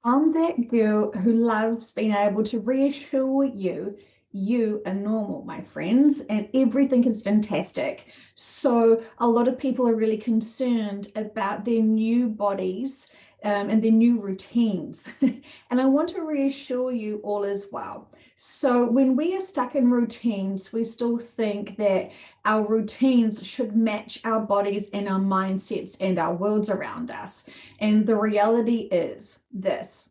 I'm that girl who loves being able to reassure you you are normal, my friends, and everything is fantastic. So, a lot of people are really concerned about their new bodies and their new routines. And I want to reassure you all as well. So, when we are stuck in routines, we still think that our routines should match our bodies and our mindsets and our worlds around us. And the reality is this: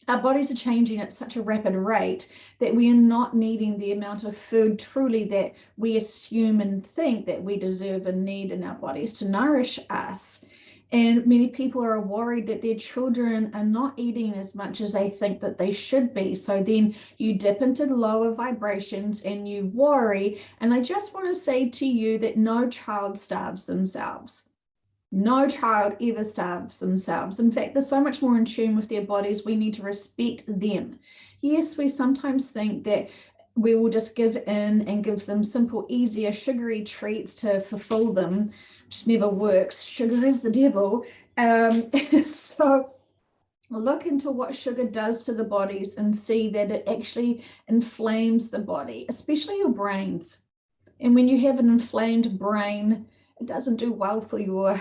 our bodies are changing at such a rapid rate that we are not needing the amount of food truly that we assume and think that we deserve and need in our bodies to nourish us. And many people are worried that their children are not eating as much as they think that they should be. So then you dip into lower vibrations and you worry. And I just want to say to you that no child starves themselves. No child ever starves themselves. In fact, they're so much more in tune with their bodies. We need to respect them. Yes, we sometimes think that we will just give in and give them simple, easier, sugary treats to fulfill them, which never works. Sugar is the devil. So look into what sugar does to the bodies and see that it actually inflames the body, especially your brains. And when you have an inflamed brain, it doesn't do well for your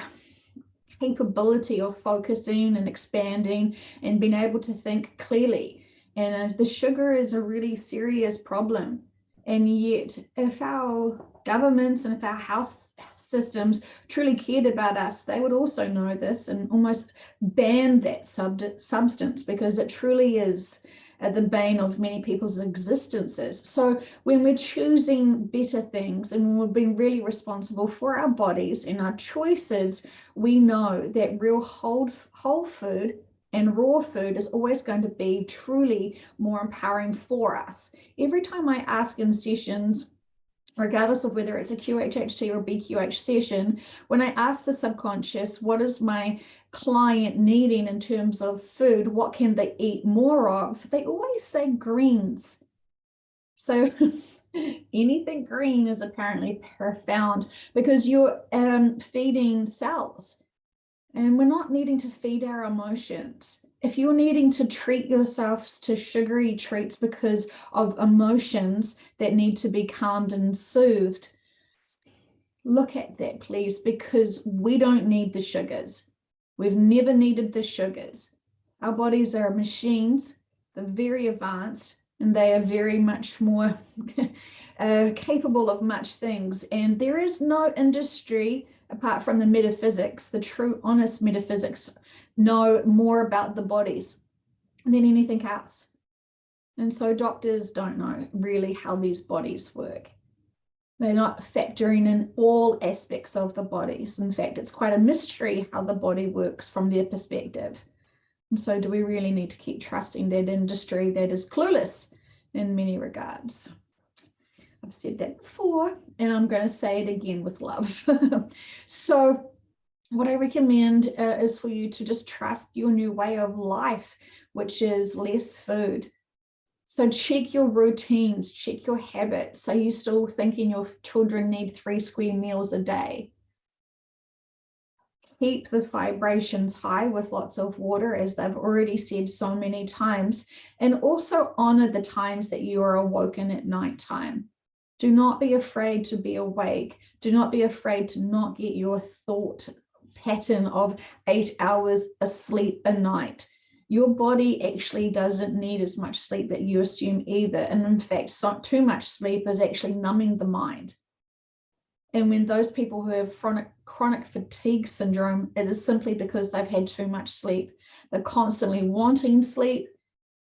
capability of focusing and expanding and being able to think clearly. And the sugar is a really serious problem. And yet, if our governments and if our health systems truly cared about us, they would also know this and almost ban that substance, because it truly is the bane of many people's existences. So when we're choosing better things and when we're being really responsible for our bodies and our choices, we know that real whole food and raw food is always going to be truly more empowering for us. Every time I ask in sessions, regardless of whether it's a QHHT or BQH session, when I ask the subconscious, what is my client needing in terms of food? What can they eat more of? They always say greens. So anything green is apparently profound because you're feeding cells. And we're not needing to feed our emotions. If you're needing to treat yourselves to sugary treats because of emotions that need to be calmed and soothed, look at that, please, because we don't need the sugars. We've never needed the sugars. Our bodies are machines, they're very advanced, and they are very much more capable of much things. And there is no industry apart from the metaphysics, the true, honest metaphysics, know more about the bodies than anything else. And so doctors don't know really how these bodies work. They're not factoring in all aspects of the bodies. In fact, it's quite a mystery how the body works from their perspective. And so do we really need to keep trusting that industry that is clueless in many regards? I've said that before, and I'm going to say it again with love. So what I recommend is for you to just trust your new way of life, which is less food. So check your routines, check your habits. Are you still thinking your children need 3 square meals a day? Keep the vibrations high with lots of water, as they've already said so many times, and also honor the times that you are awoken at nighttime. Do not be afraid to be awake. Do not be afraid to not get your thought pattern of 8 hours asleep a night. Your body actually doesn't need as much sleep that you assume either. And in fact, too much sleep is actually numbing the mind. And when those people who have chronic fatigue syndrome, it is simply because they've had too much sleep. They're constantly wanting sleep,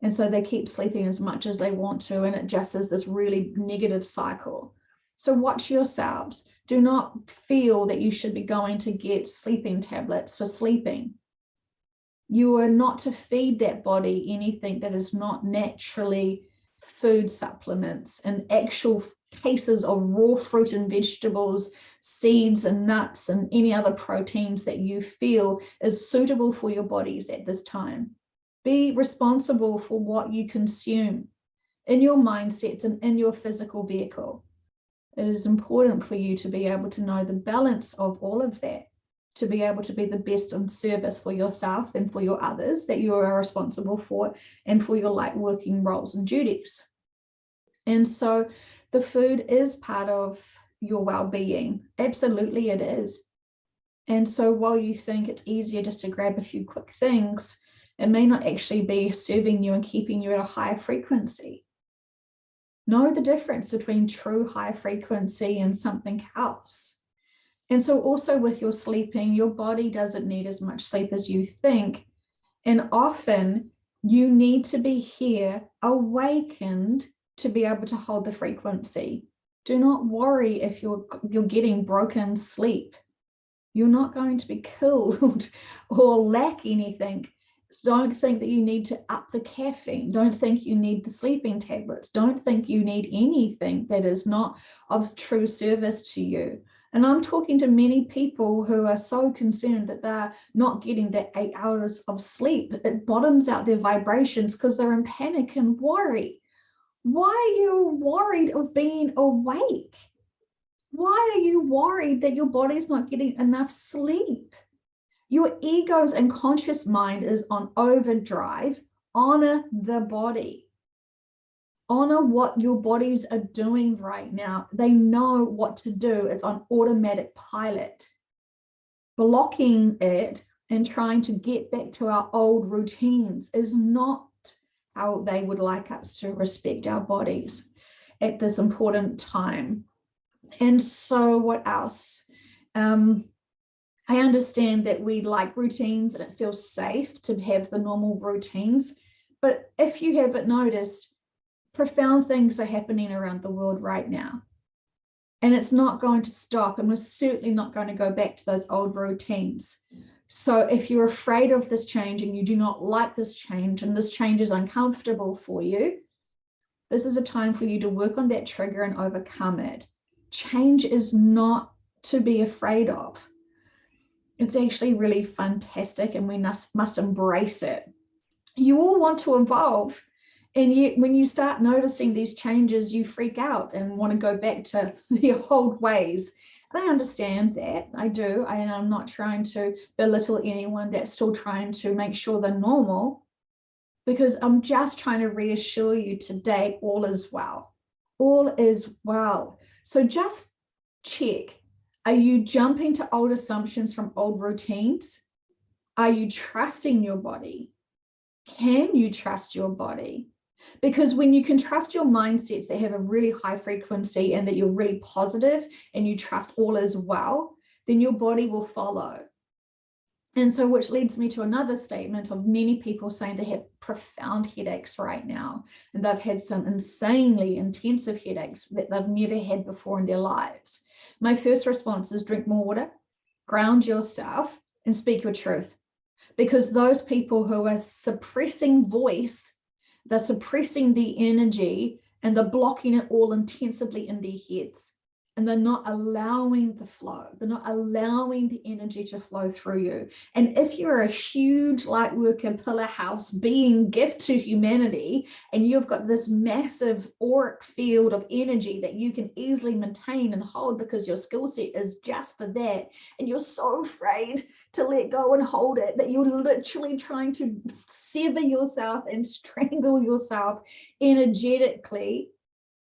and so they keep sleeping as much as they want to, and it just is this really negative cycle. So watch yourselves. Do not feel that you should be going to get sleeping tablets for sleeping. You are not to feed that body anything that is not naturally food supplements and actual cases of raw fruit and vegetables, seeds and nuts, and any other proteins that you feel is suitable for your bodies at this time. Be responsible for what you consume in your mindsets and in your physical vehicle. It is important for you to be able to know the balance of all of that. to be able to be the best in service for yourself and for your others that you are responsible for, and for your light working roles and duties. And so the food is part of your well-being. Absolutely it is. And so while you think it's easier just to grab a few quick things, it may not actually be serving you and keeping you at a higher frequency. Know the difference between true high frequency and something else. And so also with your sleeping, your body doesn't need as much sleep as you think. And often you need to be here awakened to be able to hold the frequency. Do not worry if you're getting broken sleep. You're not going to be killed or lack anything. Don't think that you need to up the caffeine. Don't think you need the sleeping tablets. Don't think you need anything that is not of true service to you. And I'm talking to many people who are so concerned that they're not getting that 8 hours of sleep. It bottoms out their vibrations because they're in panic and worry. Why are you worried of being awake? Why are you worried that your body's not getting enough sleep? Your ego's and conscious mind is on overdrive. Honor the body. Honor what your bodies are doing right now. They know what to do. It's on automatic pilot. Blocking it and trying to get back to our old routines is not how they would like us to respect our bodies at this important time. And so what else? I understand that we like routines and it feels safe to have the normal routines. But if you haven't noticed, profound things are happening around the world right now. And it's not going to stop. And we're certainly not going to go back to those old routines. So if you're afraid of this change and you do not like this change and this change is uncomfortable for you, this is a time for you to work on that trigger and overcome it. Change is not to be afraid of. It's actually really fantastic and we must embrace it. You all want to evolve, and yet when you start noticing these changes, you freak out and want to go back to the old ways. And I understand that, I do, and I'm not trying to belittle anyone that's still trying to make sure they're normal, because I'm just trying to reassure you today, all is well. All is well. So just check. Are you jumping to old assumptions from old routines? Are you trusting your body? Can you trust your body? Because when you can trust your mindsets that have a really high frequency and that you're really positive and you trust all is well, then your body will follow. And so which leads me to another statement of many people saying they have profound headaches right now. And they've had some insanely intensive headaches that they've never had before in their lives. My first response is drink more water, ground yourself, and speak your truth. Because those people who are suppressing voice, they're suppressing the energy and they're blocking it all intensively in their heads. And they're not allowing the flow. They're not allowing the energy to flow through you. And if you're a huge light worker, pillar house being gift to humanity, and you've got this massive auric field of energy that you can easily maintain and hold because your skill set is just for that, and you're so afraid to let go and hold it that you're literally trying to sever yourself and strangle yourself energetically,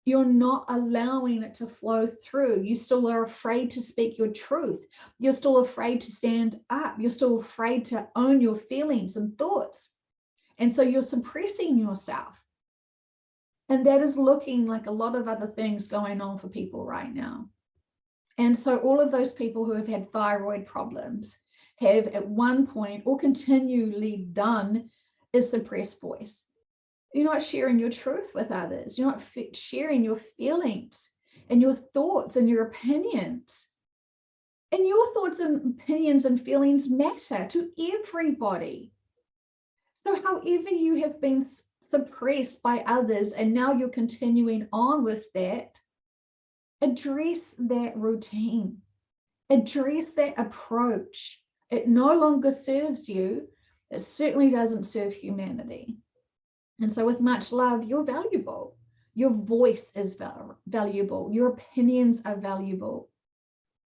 you're not allowing it to flow through. You still are afraid to speak your truth. You're still afraid to stand up. You're still afraid to own your feelings and thoughts. And so you're suppressing yourself. And that is looking like a lot of other things going on for people right now. And so all of those people who have had thyroid problems have at one point or continually done is suppress voice. You're not sharing your truth with others. You're not sharing your feelings and your thoughts and your opinions. And your thoughts and opinions and feelings matter to everybody. So however you have been suppressed by others and now you're continuing on with that, address that routine. Address that approach. It no longer serves you. It certainly doesn't serve humanity. And so with much love, you're valuable. Your voice is valuable. Your opinions are valuable.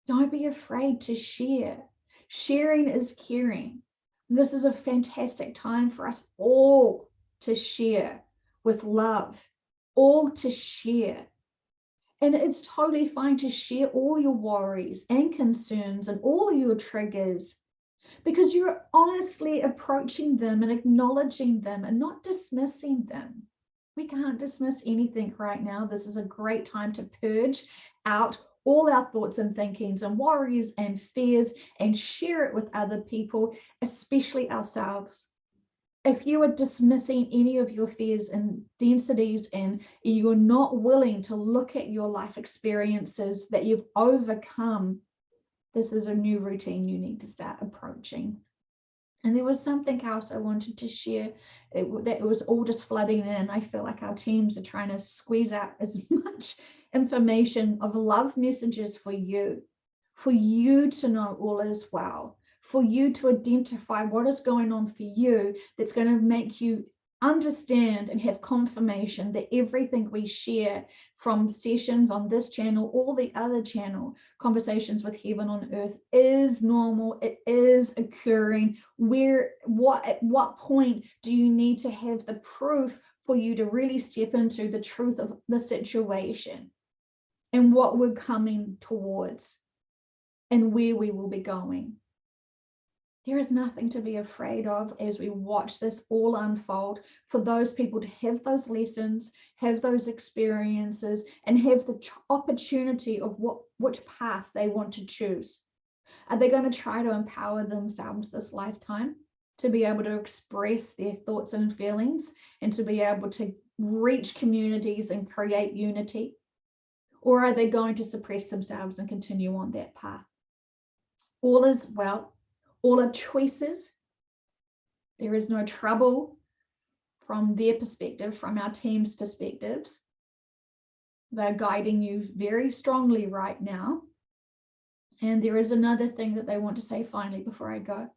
Don't be afraid to share. Sharing is caring. This is a fantastic time for us all to share with love, all to share. And it's totally fine to share all your worries and concerns and all your triggers, because you're honestly approaching them and acknowledging them and not dismissing them. We can't dismiss anything right now. This is a great time to purge out all our thoughts and thinkings and worries and fears and share it with other people, especially ourselves. If you are dismissing any of your fears and densities, and you're not willing to look at your life experiences that you've overcome, this is a new routine you need to start approaching. And there was something else I wanted to share. It was all just flooding in. I feel like our teams are trying to squeeze out as much information of love messages for you to know all is well, for you to identify what is going on for you that's going to make you understand and have confirmation that everything we share from sessions on this channel or the other channel, Conversations with Heaven on Earth, is normal. It is occurring. At what point do you need to have the proof for you to really step into the truth of the situation and what we're coming towards and where we will be going? There is nothing to be afraid of as we watch this all unfold, for those people to have those lessons, have those experiences, and have the opportunity of which path they want to choose. Are they going to try to empower themselves this lifetime to be able to express their thoughts and feelings and to be able to reach communities and create unity? Or are they going to suppress themselves and continue on that path? All is well. All are choices. There is no trouble from their perspective, from our team's perspectives. They're guiding you very strongly right now. And there is another thing that they want to say finally before I go,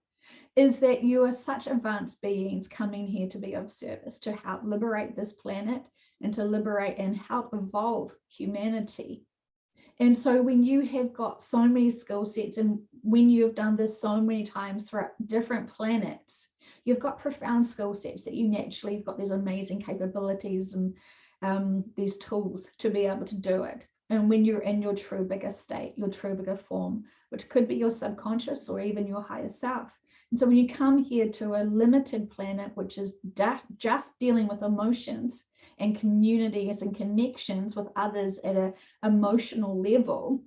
is that you are such advanced beings coming here to be of service, to help liberate this planet and to liberate and help evolve humanity. And so when you have got so many skill sets, and when you've done this so many times for different planets, you've got profound skill sets that you naturally have got these amazing capabilities and these tools to be able to do it. And when you're in your true bigger state, your true bigger form, which could be your subconscious or even your higher self. And so when you come here to a limited planet, which is just dealing with emotions and communities and connections with others at an emotional level,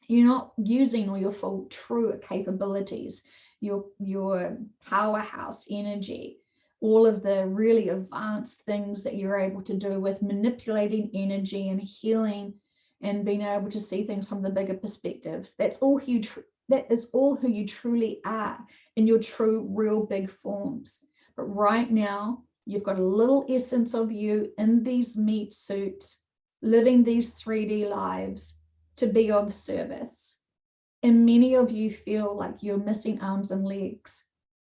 you're not using all your full true capabilities, your powerhouse energy, all of the really advanced things that you're able to do with manipulating energy and healing and being able to see things from the bigger perspective. That is all who you truly are in your true, real big forms. But right now, you've got a little essence of you in these meat suits, living these 3D lives to be of service. And many of you feel like you're missing arms and legs.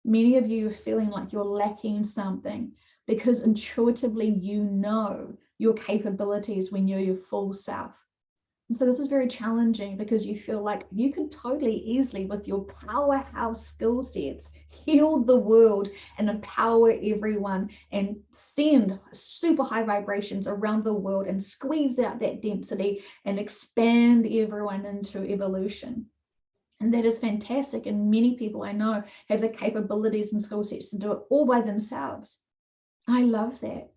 Many of you are feeling like you're lacking something because intuitively you know your capabilities when you're your full self. And so this is very challenging because you feel like you could totally easily, with your powerhouse skill sets, heal the world and empower everyone and send super high vibrations around the world and squeeze out that density and expand everyone into evolution. And that is fantastic. And many people I know have the capabilities and skill sets to do it all by themselves. I love that.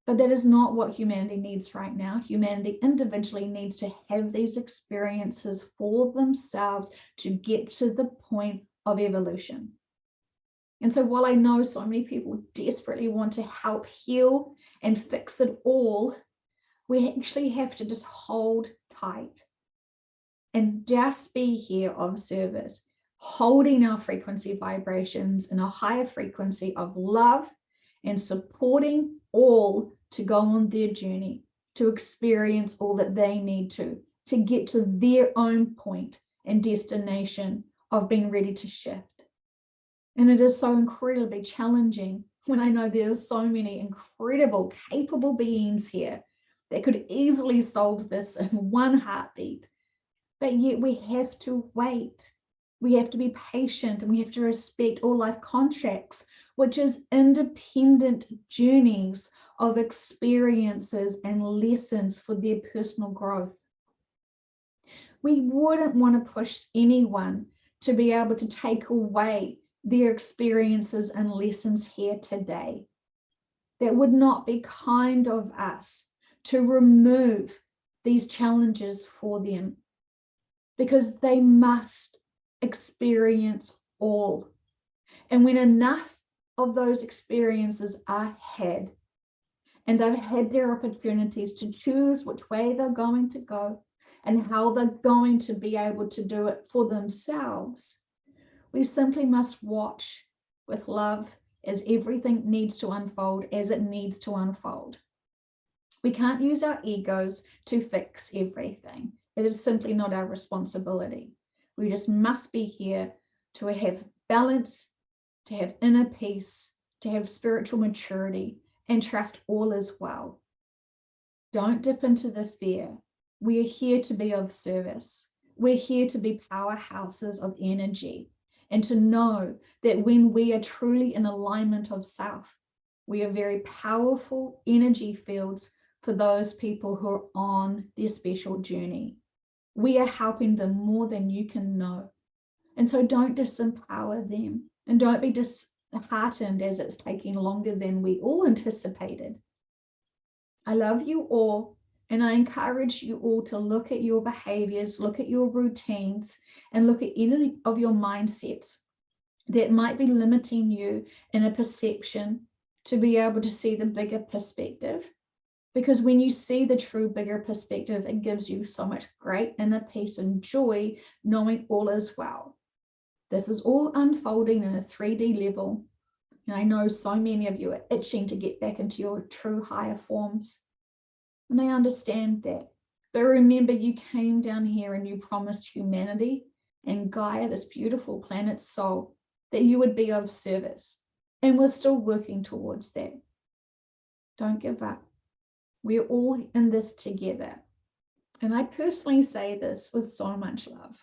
But that is not what humanity needs right now. Humanity individually needs to have these experiences for themselves to get to the point of evolution. And so while I know so many people desperately want to help heal and fix it all, we actually have to just hold tight and just be here of service, holding our frequency vibrations in a higher frequency of love and supporting all to go on their journey, to experience all that they need to get to their own point and destination of being ready to shift. And it is so incredibly challenging when I know there's so many incredible, capable beings here that could easily solve this in one heartbeat. But yet we have to wait. We have to be patient, and we have to respect all life contracts, which is independent journeys of experiences and lessons for their personal growth. We wouldn't want to push anyone to be able to take away their experiences and lessons here today. That would not be kind of us to remove these challenges for them, because they must experience all. And when enough of those experiences are had, and they've had their opportunities to choose which way they're going to go and how they're going to be able to do it for themselves, we simply must watch with love as everything needs to unfold as it needs to unfold. We can't use our egos to fix everything. It is simply not our responsibility. We just must be here to have balance, to have inner peace, to have spiritual maturity, and trust all is well. Don't dip into the fear. We are here to be of service. We're here to be powerhouses of energy, and to know that when we are truly in alignment of self, we are very powerful energy fields for those people who are on their special journey. We are helping them more than you can know. And so don't disempower them, and don't be disheartened as it's taking longer than we all anticipated. I love you all, and I encourage you all to look at your behaviors, look at your routines, and look at any of your mindsets that might be limiting you in a perception to be able to see the bigger perspective. Because when you see the true bigger perspective, it gives you so much great inner peace and joy, knowing all is well. This is all unfolding in a 3D level. And I know so many of you are itching to get back into your true higher forms. And I understand that. But remember, you came down here and you promised humanity and Gaia, this beautiful planet soul, that you would be of service. And we're still working towards that. Don't give up. We're all in this together. And I personally say this with so much love.